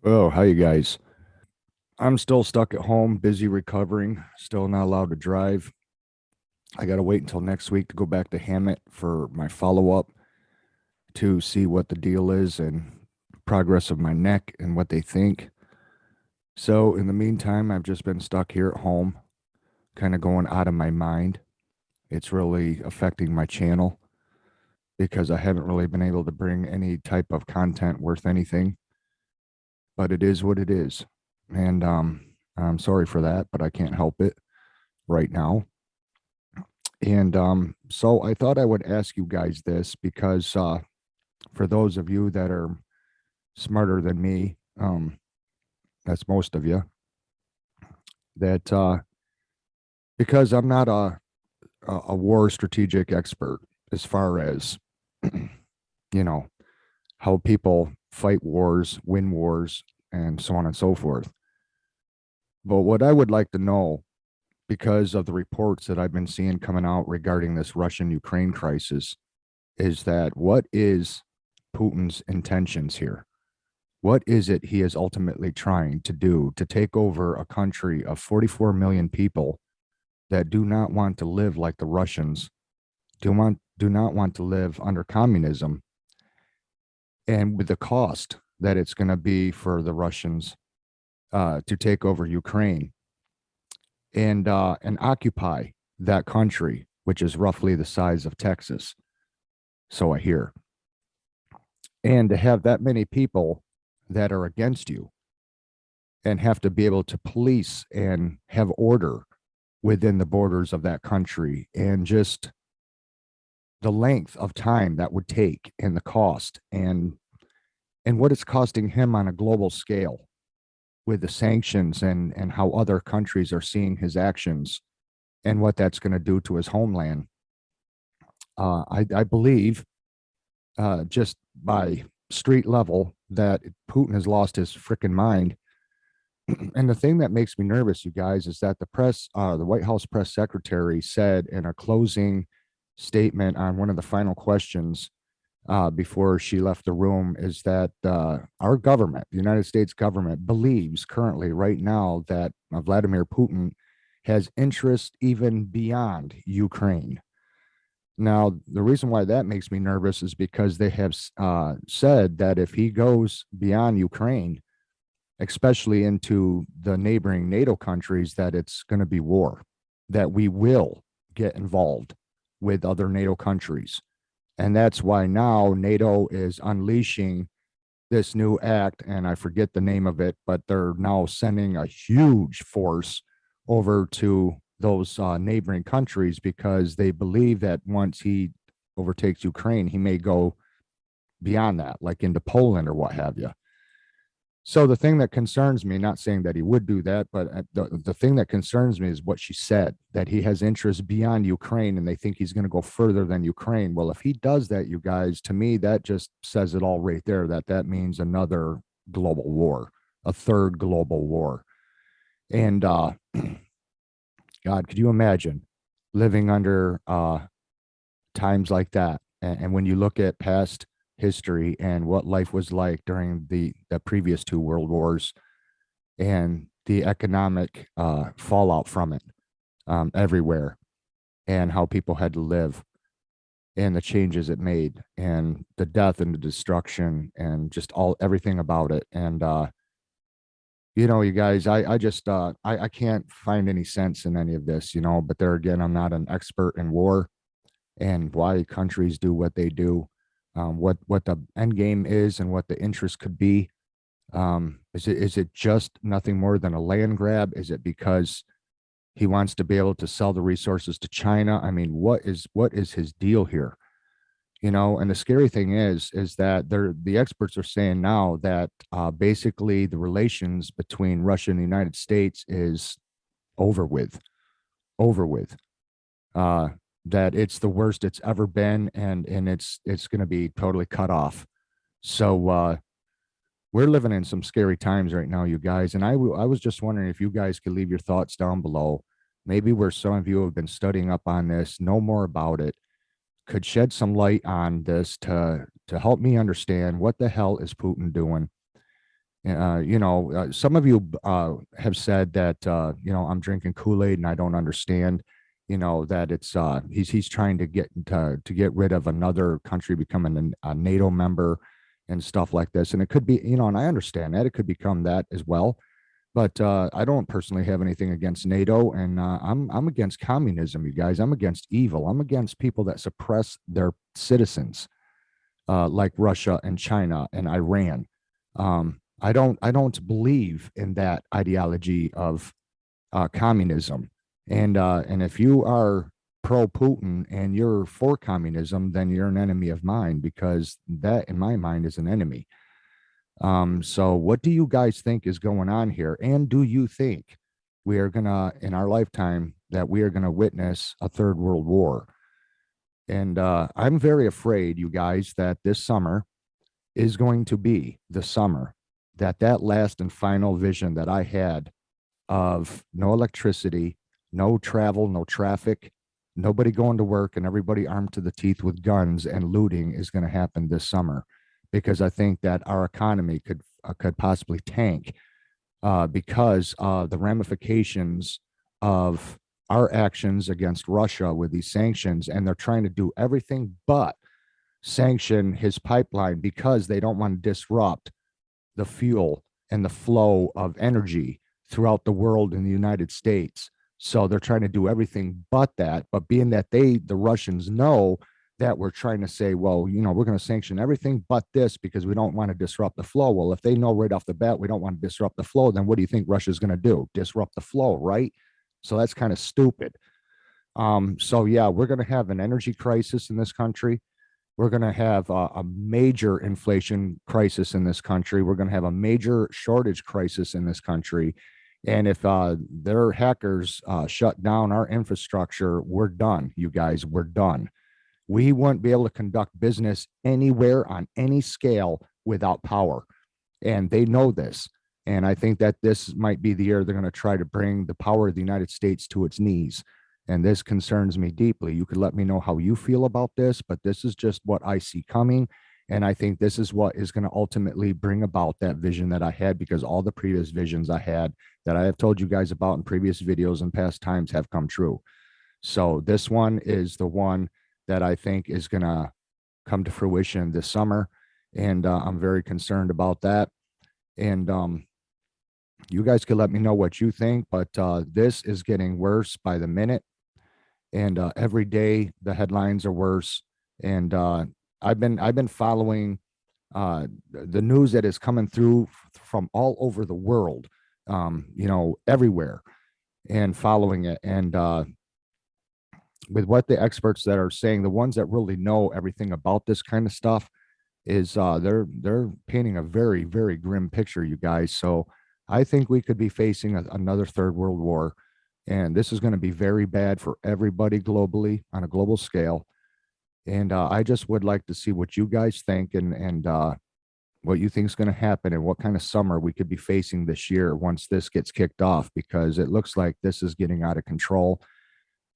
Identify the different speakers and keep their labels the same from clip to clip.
Speaker 1: Oh, how you guys? I'm still stuck at home, busy recovering, still not allowed to drive. I got to wait until next week to go back to Hammett for my follow up to see what the deal is and progress of my neck and what they think. So, in the meantime, I've just been stuck here at home, kind of going out of my mind. It's really affecting my channel because I haven't really been able to bring any type of content worth anything, but it is what it is. And I'm sorry for that, but I can't help it right now. And so I thought I would ask you guys this because for those of you that are smarter than me, that's most of you, that because I'm not a war strategic expert as far as, you know, how people fight wars, win wars, and so on and so forth. But what I would like to know, because of the reports that I've been seeing coming out regarding this Russian Ukraine crisis, is that what is Putin's intentions here? What is it he is ultimately trying to do to take over a country of 44 million people that do not want to live like the Russians, do not want to live under communism, and with the cost that it's going to be for the Russians to take over Ukraine and occupy that country, which is roughly the size of Texas. So I hear, and to have that many people that are against you and have to be able to police and have order within the borders of that country, and just the length of time that would take and the cost and what it's costing him on a global scale with the sanctions and how other countries are seeing his actions and what that's going to do to his homeland. I believe just by street level that Putin has lost his freaking mind. And the thing that makes me nervous, you guys, is that the White House press secretary said in a closing statement on one of the final questions before she left the room, is that our government, the United States government, believes currently, right now, that Vladimir Putin has interest even beyond Ukraine. Now, the reason why that makes me nervous is because they have said that if he goes beyond Ukraine, especially into the neighboring NATO countries, that it's going to be war, that we will get involved with other NATO countries. And that's why now NATO is unleashing this new act, and I forget the name of it, but they're now sending a huge force over to those neighboring countries because they believe that once he overtakes Ukraine, he may go beyond that, like into Poland or what have you. So the thing that concerns me, not saying that he would do that, but the thing that concerns me is what she said, that he has interests beyond Ukraine and they think he's going to go further than Ukraine. Well, if he does that, you guys, to me, that just says it all right there, that that means another global war, a third global war. And God, could you imagine living under times like that? And when you look at past history and what life was like during the previous two world wars and the economic fallout from it everywhere, and how people had to live and the changes it made and the death and the destruction and just all everything about it. And you guys, I just I can't find any sense in any of this, but there again, I'm not an expert in war and why countries do what they do, what the end game is and what the interest could be. Is it just nothing more than a land grab? Is it because he wants to be able to sell the resources to China? I mean, what is his deal here? And the scary thing is that the experts are saying now that basically the relations between Russia and the United States is over with, over with. Uh, that it's the worst it's ever been, and it's going to be totally cut off. So we're living in some scary times right now, you guys. And I was just wondering if you guys could leave your thoughts down below. Maybe where some of you have been studying up on this, know more about it, could shed some light on this to help me understand what the hell is Putin doing, Some of you have said that I'm drinking Kool-Aid and I don't understand. That it's he's trying to get rid of another country becoming a NATO member and stuff like this. And it could be, and I understand that it could become that as well. But I don't personally have anything against NATO, and I'm against communism, you guys. I'm against evil. I'm against people that suppress their citizens, like Russia and China and Iran. I don't believe in that ideology of communism. And if you are pro Putin and you're for communism, then you're an enemy of mine, because that, in my mind, is an enemy. So what do you guys think is going on here? And do you think we are gonna, in our lifetime, that we are gonna witness a third world war? And I'm very afraid, you guys, that this summer is going to be the summer that last and final vision that I had of no electricity, no travel, no traffic, nobody going to work, and everybody armed to the teeth with guns and looting is going to happen this summer, because I think that our economy could possibly tank because the ramifications of our actions against Russia with these sanctions, and they're trying to do everything but sanction his pipeline because they don't want to disrupt the fuel and the flow of energy throughout the world in the United States. So they're trying to do everything but that. But being that the Russians know that we're trying to say, well, we're going to sanction everything but this because we don't want to disrupt the flow. Well, if they know right off the bat we don't want to disrupt the flow, then what do you think Russia's going to do? Disrupt the flow, right? So that's kind of stupid. So yeah, we're going to have an energy crisis in this country. We're going to have a major inflation crisis in this country. We're going to have a major shortage crisis in this country. And if their hackers shut down our infrastructure, we're done, you guys. We're done. We won't be able to conduct business anywhere on any scale without power. And they know this. And I think that this might be the year they're going to try to bring the power of the United States to its knees. And this concerns me deeply. You could let me know how you feel about this, but this is just what I see coming. And I think this is what is going to ultimately bring about that vision that I had, because all the previous visions I had that I have told you guys about in previous videos and past times have come true. So this one is the one that I think is going to come to fruition this summer. And I'm very concerned about that. And you guys could let me know what you think, but this is getting worse by the minute. And every day the headlines are worse. And I've been following the news that is coming through from all over the world, everywhere, and following it. And with what the experts that are saying, the ones that really know everything about this kind of stuff, is they're painting a very, very grim picture, you guys. So I think we could be facing another third world war. And this is going to be very bad for everybody globally on a global scale. And I just would like to see what you guys think, and what you think is going to happen, and what kind of summer we could be facing this year once this gets kicked off, because it looks like this is getting out of control.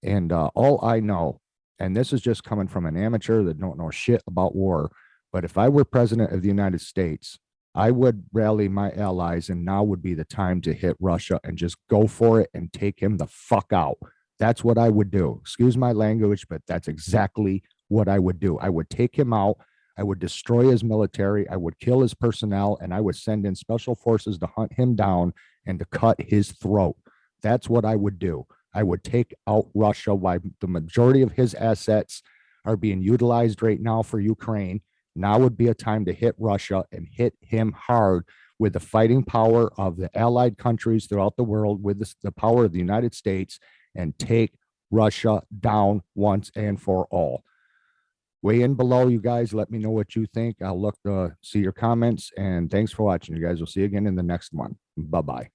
Speaker 1: And all I know, and this is just coming from an amateur that don't know shit about war, but if I were president of the United States, I would rally my allies, and now would be the time to hit Russia and just go for it and take him the fuck out. That's what I would do. Excuse my language, but that's exactly what I would do. I would take him out. I would destroy his military. I would kill his personnel, and I would send in special forces to hunt him down and to cut his throat. That's what I would do. I would take out Russia while the majority of his assets are being utilized right now for Ukraine. Now would be a time to hit Russia and hit him hard with the fighting power of the allied countries throughout the world, with the power of the United States, and take Russia down once and for all. Weigh in below, you guys. Let me know what you think. I'll look to see your comments, and thanks for watching, you guys. We'll see you again in the next one. Bye-bye.